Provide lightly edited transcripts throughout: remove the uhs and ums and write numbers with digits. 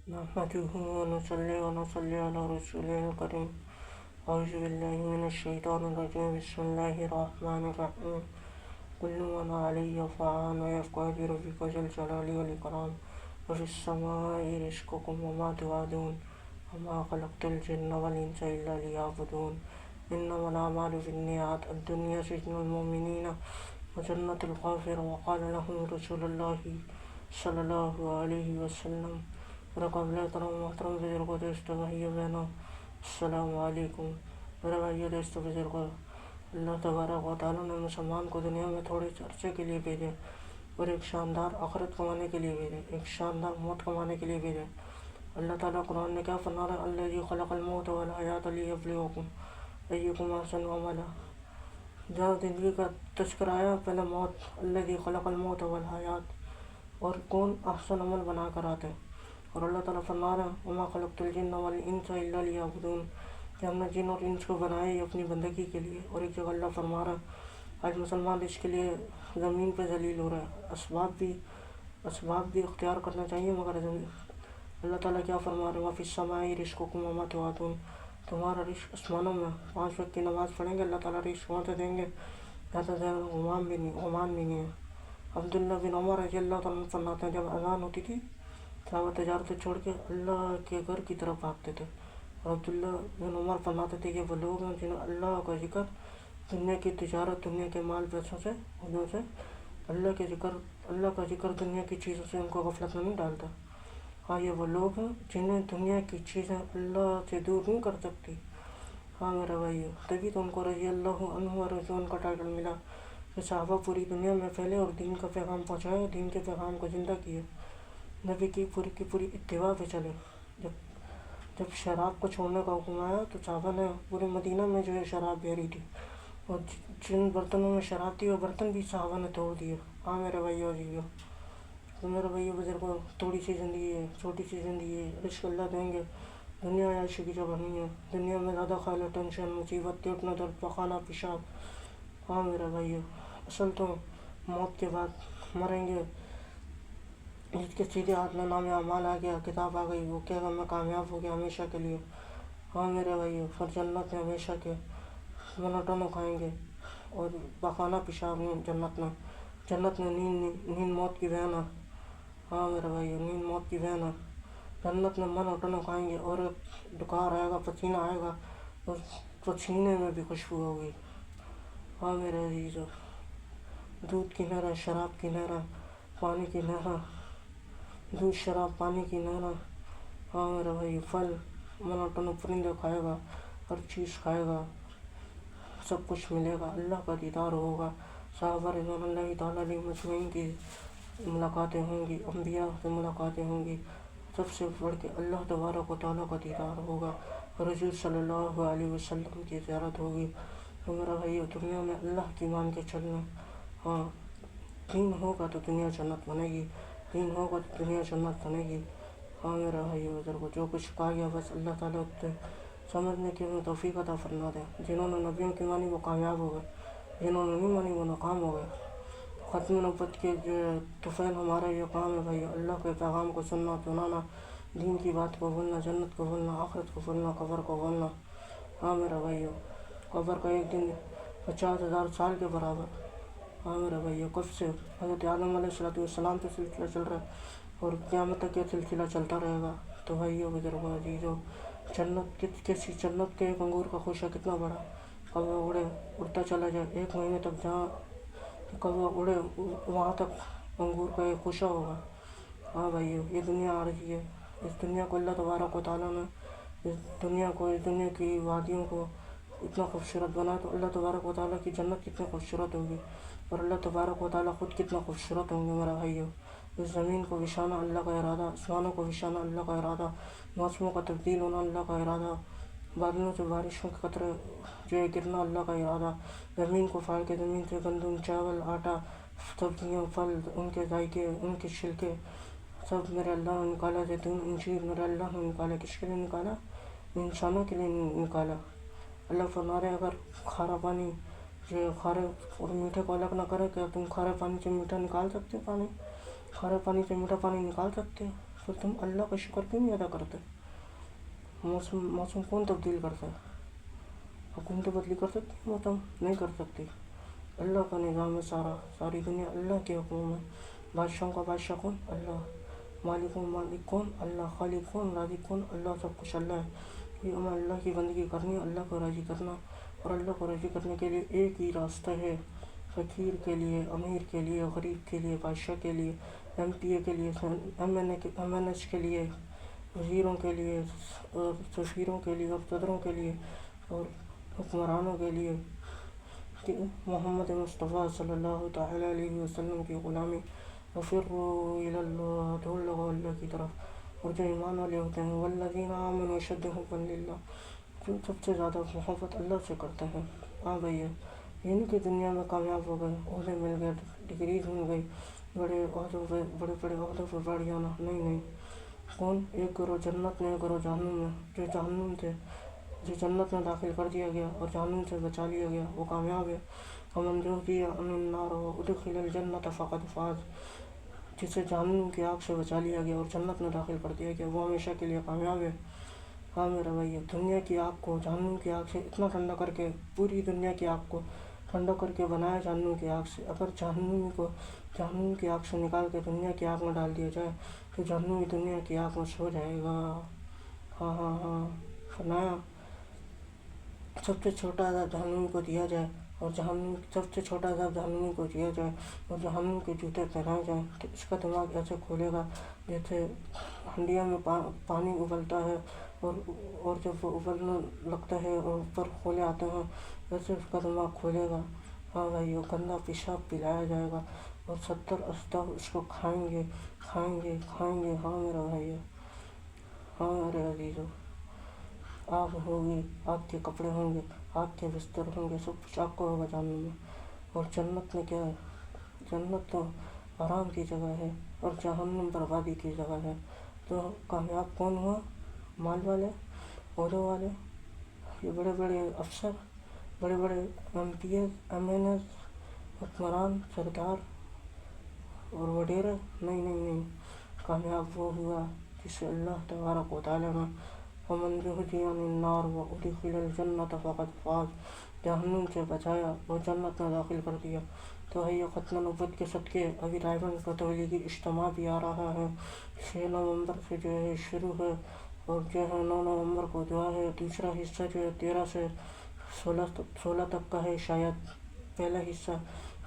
نحمده ونصلي على رسوله الكريم. أعوذ بالله من الشيطان الرجيم. بسم الله الرحمن الرحيم. كل من علي فعان ويبقى بربك ذي الجلال والإكرام. وفي السماء رزقكم وما توعدون وما خلقت الجن والإنس إلا ليعبدون. إنما الأعمال بالنيات. الدنيا سجن المؤمنين وجنة الكافر. وقال لهم رسول الله صلی اللہ علیہ وسلم. قابل احترام محترم بزرگوں، دوستوں، بھائیوں، بہنوں، السلام علیکم. میرے بھائیوں، دوستوں، بزرگوں، اللہ تبارک و تعالیٰ نے مسلمان کو دنیا میں تھوڑے عرصے کے لیے بھیجے اور ایک شاندار آخرت کمانے کے لیے بھیجے، ایک شاندار موت کمانے کے لیے بھیجے. اللہ تعالیٰ قرآن نے کیا فرمایا؟ الذی خلق الموت والحیات لیبلوکم ایکم احسن عملا. جہاں زندگی کا تذکرہ آیا، پہلے موت. الذی خلق الموت والحیات، اور کون احسن عمل بنا کر آتے. اور اللہ تعالیٰ فرما رہا ہے وما خلقت الجن والانس الا لیعبدون، کہ ہم نے جن اور انس کو بنایا ہی اپنی بندگی کے لیے. اور ایک جگہ اللہ فرما رہا ہے آج مسلمان اس کے لیے زمین پہ ذلیل ہو رہا ہے. اسباب بھی اختیار کرنا چاہیے، مگر اللہ تعالیٰ کیا فرما رہے ہیں؟ وفی السماء رزقکم وما توعدون. تمہارا رزق آسمانوں میں، 5 وقت کی نماز پڑھیں گے، اللہ تعالیٰ رزق وہاں سے دیں گے جہاں سے غمان بھی نہیں ہے. عبداللہ بن عمر رضی اللہ تعالیٰ فرماتے ہیں جب اذان ہوتی تھی صحابہ تجارتیں چھوڑ کے اللہ کے گھر کی طرف بھاگتے تھے. اور عبداللہ بن عمر فرماتے تھے کہ وہ لوگ ہیں جنہیں اللہ کا ذکر، دنیا کی تجارت، دنیا کے مال پیسوں سے، انہوں سے اللہ کا ذکر دنیا کی چیزوں سے ان کو غفلت میں نہیں ڈالتا. ہاں، یہ وہ لوگ ہیں جنہیں دنیا کی چیزیں اللہ سے دور نہیں کر سکتی. ہاں میرے بھائیو، تبھی تو ان کو رضی اللہ عنہ و رضوان کا ٹائٹل ملا کہ صحابہ پوری دنیا میں پھیلے اور دین کا پیغام پہنچائے، دین کے پیغام کو زندہ کیے، نبی کی پوری اتباع پہ چلے. جب شراب کو چھوڑنے کا حکم آیا تو صحابہ نے پورے مدینہ میں جو ہے شراب بہ رہی تھی، اور جن برتنوں میں شراب تھی وہ برتن بھی صحابہ نے توڑ دیے. ہاں میرے بھائیو عزیزو، تو میرے بھائیو بزرگوں، تھوڑی سی زندگی ہے، چھوٹی سی زندگی ہے، رزق اللہ دیں گے. دنیا عیاشی کی جگہ نہیں ہے. دنیا میں زیادہ کھا لو، ٹینشن، مصیبت، ٹوٹنا، درد، پخانہ، پیشاب. ہاں میرے بھائیو، اصل تو موت کے بعد مریں گے. جس کے سیدھے ہاتھ میں نام اعمال آ گیا، کتاب آ گئی، وہ کہے گا میں کامیاب ہو گیا ہمیشہ کے لیے. ہاں میرے بھائیو، پھر جنت میں ہمیشہ کے منوٹنوں کھائیں گے اور پخانہ پیشاب نہیں. جنت میں نیند موت کی بہن ہے. ہاں میرے بھائیو، نیند موت کی بہن ہے. جنت میں منوٹنوں کھائیں گے اور ایک ڈکار آئے گا، پسینہ آئے گا، اور پسینے میں بھی خوشبو ہوگی. ہاں میرے عزیزو، دودھ کی نہریں، شراب کی نہریں، پانی کی نہریں، دودھ، شراب، پانی کی نہریں. ہاں میرے بھائی، پھل منوٹن پرندے کھائے گا، ہر چیز کھائے گا، سب کچھ ملے گا، اللہ کا دیدار ہوگا. صحابہ رضوان اللہ تعالیٰ علیہ مجمعین کی ملاقاتیں ہوں گی، انبیاء سے ملاقاتیں ہوں گی. سب سے بڑھ کے اللہ تبارک و تعالیٰ کا دیدار ہوگا، رسول صلی اللہ علیہ وسلم کی زیارت ہوگی. تو میرا بھائی، دنیا میں اللہ کی مان کے چلنا. ہاں، دین ہوگا تو دنیا جنت بنے گی، دین ہوگا تو دنیا جنت بنے گی. ہاں میرا بھائی بزرگوں، جو کچھ کہا گیا بس اللہ تعالیٰ سے سمجھنے کی ہمیں توفیق عطا فرما دے. جنہوں نے نبیوں کی مانی وہ کامیاب ہو گئے، جنہوں نے نہیں مانی وہ ناکام ہو گئے. ختم نبوت کے جو طفیل ہمارا یہ کام ہے بھائی، اللہ کے پیغام کو سننا، سنانا، دین کی بات کو بولنا، جنت کو بولنا، آخرت کو بولنا، قبر کو بولنا. ہاں میرا بھائی، قبر کا ایک دن 50,000 سال کے برابر. ہاں میرا بھائی، کب سے حضرت آدم علیہ السلام پہ سلسلہ چل رہا ہے اور قیامت تک یہ سلسلہ چلتا رہے گا. تو بھائیو، بزرگوں، عزیزو، جنت کیسی جنت کے ایک انگور کا خوشہ کتنا بڑا. کب وہ اڑتا چلا جائے 1 مہینے تک، جہاں کب وہ اڑے وہاں تک انگور کا ایک خوشہ ہوگا. ہاں بھائیو، یہ دنیا عارضی ہے. اس دنیا کو اللہ تبارک و تعالیٰ نے اس دنیا کی وادیوں کو اتنا خوبصورت بنا، تو اللہ تبارک و تعالیٰ کی جنت کتنی خوبصورت ہوگی، اور اللہ تبارک و تعالیٰ خود کتنا خوبصورت ہوں گے. میرا بھائیو، اس زمین کو بچھانا اللہ کا ارادہ، آسمانوں کو بچھانا اللہ کا ارادہ، موسموں کا تبدیل ہونا اللہ کا ارادہ، بادلوں سے بارشوں کے قطرے جو ہے گرنا اللہ کا ارادہ، زمین کو پھاڑ کے زمین سے گندم، چاول، آٹا، سبزیاں، پھل، ان کے ذائقے، ان کے چھلکے سب میرے اللہ نے نکالا. زیتون، انجیر میرے اللہ نے نکالا. کس کے لیے نکالا؟ انسانوں کے لیے نکالا. اللہ فرما رہے اگر کھارا پانی جو کھارے اور میٹھے کو الگ نہ کرے، کیا تم کھارے پانی سے میٹھا نکال سکتے؟ کھارے پانی سے میٹھا پانی نکال سکتے؟ پھر تم اللہ کا شکر کیوں نہیں ادا کرتے؟ موسم کون تبدیل کرتا ہے؟ حکومت بدلی کر سکتی ہے موسم؟ نہیں کر سکتی۔ اللہ کا نظام ہے ساری دنیا اللہ کے حکم میں۔ بادشاہوں کا بادشاہ کون؟ اللہ۔ مالک کون؟ اللہ۔ خالق کون؟ رازق کون؟ اللہ۔ سب کچھ اللہ ہے۔ یہ ہمیں اللہ کی بندگی کرنی ہے، اللہ کو راضی کرنا، اور اللہ کو راضی کرنے کے لیے ایک ہی راستہ ہے، فقیر کے لیے، امیر کے لیے، غریب کے لیے، بادشاہ کے لیے، ایم پی اے کے لیے، ایم این ایس کے لیے، وزیروں کے لیے، اور سفیروں کے لیے، اور صدروں کے لیے، اور حکمرانوں کے لیے، کہ محمد مصطفیٰ صلی اللہ تعالیٰ علیہ وسلم کی غلامی، وفروا الی اللہ، دوڑ لگو اللہ کی طرف۔ اور جو ایمان والے ہوتے ہیں، والذین آمنوا اشد حبا للہ، جو سب سے زیادہ محبت اللہ سے کرتے ہیں۔ ہاں بھائی، یہ نہیں کہ دنیا میں کامیاب ہو گئے، عہدے مل گئے، ڈگریز مل گئی، بڑے بڑے عہدوں پہ بیٹھ جانا، نہیں۔ کون؟ ایک گروہ جنت میں، ایک گروہ جہنم میں۔ جو جنت میں داخل کر دیا گیا اور جہنم سے بچا لیا گیا وہ کامیاب ہے۔ ومن زحزح عن النار وادخل الجنة فقد فاز، جسے جہنم کی آگ سے بچا لیا گیا اور جنت میں داخل کر دیا گیا وہ ہمیشہ کے لیے کامیاب ہے۔ ہاں میرے بھائی، دنیا کی آگ کو جہنم کی آگ سے اتنا ٹھنڈا کر کے، پوری دنیا کی آگ کو ٹھنڈا کر کے بنایا جہنم کی آگ سے، اگر جہنم کی آگ سے نکال کے دنیا کی آگ میں ڈال دیا جائے تو جہنم دنیا کی آگ میں سو جائے گا۔ ہاں، فرمایا سب سے چھوٹا عذاب جہنم کو دیا جائے، اور سب سے چھوٹا عذاب جہنم کو دیا جائے، اور جہنم کے جوتے پہنائے جائیں، تو اس کا دماغ ایسے کھولے گا جیسے ہنڈیا میں پانی ابلتا ہے، اور جب وہ ابلنے لگتا ہے اور اوپر کھولے آتے ہیں، ویسے اس کا دماغ کھولے گا۔ ہاں بھائی، وہ گندا پیشاب پلایا جائے گا، اور 70 استاذ اس کو کھائیں گے۔ ہاں میرا بھائی، ہاں میرے عزیزو، آگ ہوگی، آگ کے کپڑے ہوں گے، آگ کے بستر ہوں گے، سب کچھ آگ کو ہوگا جہنم میں۔ اور جنت میں کیا ہے؟ جنت تو آرام کی جگہ ہے، اور جہنم بربادی کی جگہ ہے۔ تو کامیاب کون ہوا؟ مال والے، عہدوں والے، یہ بڑے بڑے افسر، بڑے بڑے M P S, M N S, حکمران، سردار اور وڈیرے؟ نہیں۔ کامیاب وہ ہوا جسے اللہ تبارک و تعالیٰ نے ومن زحزح عن النار وادخل الجنة فقد فاز، جہنم سے بچایا اور جنت میں داخل کر دیا۔ تو ہے یہ ختم نبوت کے صدقے ابھی رائبن کا تولیگی اجتماع بھی آ رہا ہے، 6 نومبر سے جو ہے شروع ہے، اور جو ہے 9 نومبر کو دعا ہے۔ دوسرا حصہ جو ہے 13 سے 16 تک کا ہے، شاید پہلا حصہ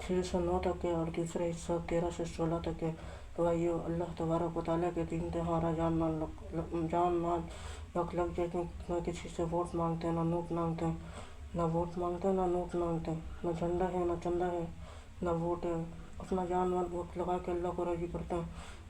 6 سے 9 تک ہے، اور دوسرا حصہ 13 سے 16 تک ہے۔ تو آئیے اللہ تبارک و تعالیٰ کے دین پہ ہمارا جان مال لگ جائے، کیونکہ نہ کسی سے ووٹ مانگتے ہیں، نہ نوٹ مانگتے ہیں، نہ ووٹ مانگتے ہیں، نہ نوٹ مانگتے ہیں، نہ جھنڈا ہے، نہ چندہ ہے، نہ ووٹ ہے۔ اپنا جان مال وقت لگا کے اللہ کو راضی کرتے ہیں،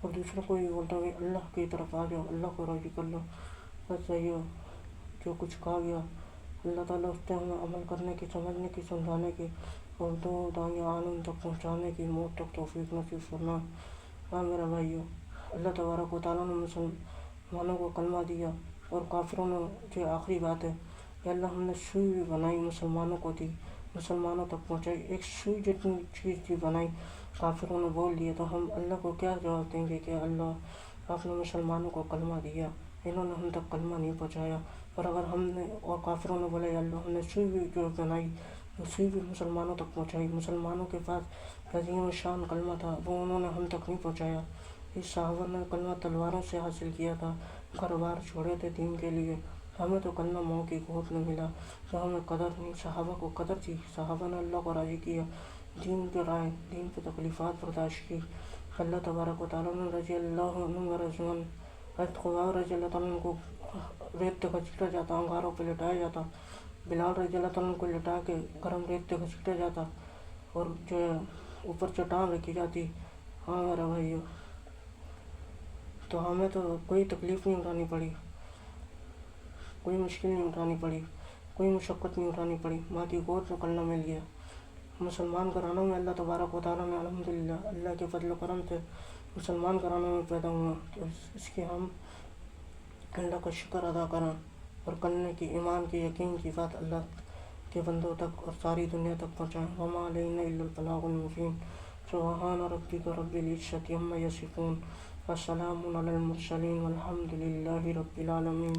اور دوسروں کو بھی بولتے ہیں کہ اللہ کی طرف آ جاؤ، اللہ کو راضی کر لو۔ بس یہی جو کچھ کہا گیا، اللہ تعالیٰ اس پہ ہمیں عمل کرنے کی، سمجھنے کی، سمجھانے کی، اور دو دانیہ عالم تک پہنچانے کی موت تک توفیق نصیب فرما۔ ہاں میرا بھائیو، اللہ تبارک و تعالیٰ نے مسلمانوں کو کلمہ دیا، اور کافروں نے جو آخری بات ہے کہ اللہ ہم نے سوئی بھی بنائی مسلمانوں کو دی، مسلمانوں تک پہنچائی، ایک سوئی جتنی چیز بھی بنائی کافروں نے بول دیا، تو ہم اللہ کو کیا جواب دیں گے کہ اللہ آپ نے مسلمانوں کو کلمہ دیا، انہوں نے ہم تک کلمہ نہیں پہنچایا۔ اور اگر ہم نے اور کافروں نے بولا یا اللہ ہم نے سوئی بھی جو بنائی، وہ سوئی بھی مسلمانوں تک پہنچائی، مسلمانوں کے پاس عظیم شان کلمہ تھا، وہ انہوں نے ہم تک نہیں پہنچایا۔ اس صحابہ نے کلمہ تلواروں سے حاصل کیا تھا، گھر بار چھوڑے تھے دین کے لیے، ہمیں تو کلمہ ماؤں کی گود میں ملا، تو ہمیں قدر نہیں۔ صحابہ کو قدر تھی، صحابہ نے اللہ کو راضی کیا، دین پہ رائے، دین پہ تکلیفات برداشت کی۔ اللہ تبارک و تعالیٰ نے رضی اللہ عنہ و رضوان، حضرت خباب رضی اللہ تعالیٰ کو ریت پہ گھسیٹا جاتا، انگاروں پہ لٹایا جاتا، بلال رضی اللہ تعالیٰ کو لٹا کے گرم ریت پہ گھسیٹا جاتا، اور جو ہے اوپر چٹان رکھی جاتی۔ ہاں میرا بھائی، تو ہمیں تو کوئی تکلیف نہیں اٹھانی پڑی، کوئی مشکل نہیں اٹھانی پڑی، کوئی مشقت نہیں اٹھانی پڑی، ماں کی گود میں کلمہ مل گیا۔ مسلمان گھرانوں میں اللہ تبارک و تعالیٰ نے الحمدللہ اللہ کے فضل و کرم سے مسلمان گھرانوں میں پیدا ہوا، تو اس کی ہم اللہ کا شکر ادا کریں، اور کرنے کی، ایمان کی، یقین کی بات اللہ کے بندوں تک اور ساری دنیا تک پہنچائیں۔ وما علینا الا البلاغ المبین۔ سبحان ربک رب العزۃ عما یصفون، وسلام علی المرسلین والحمد للہ رب العالمین.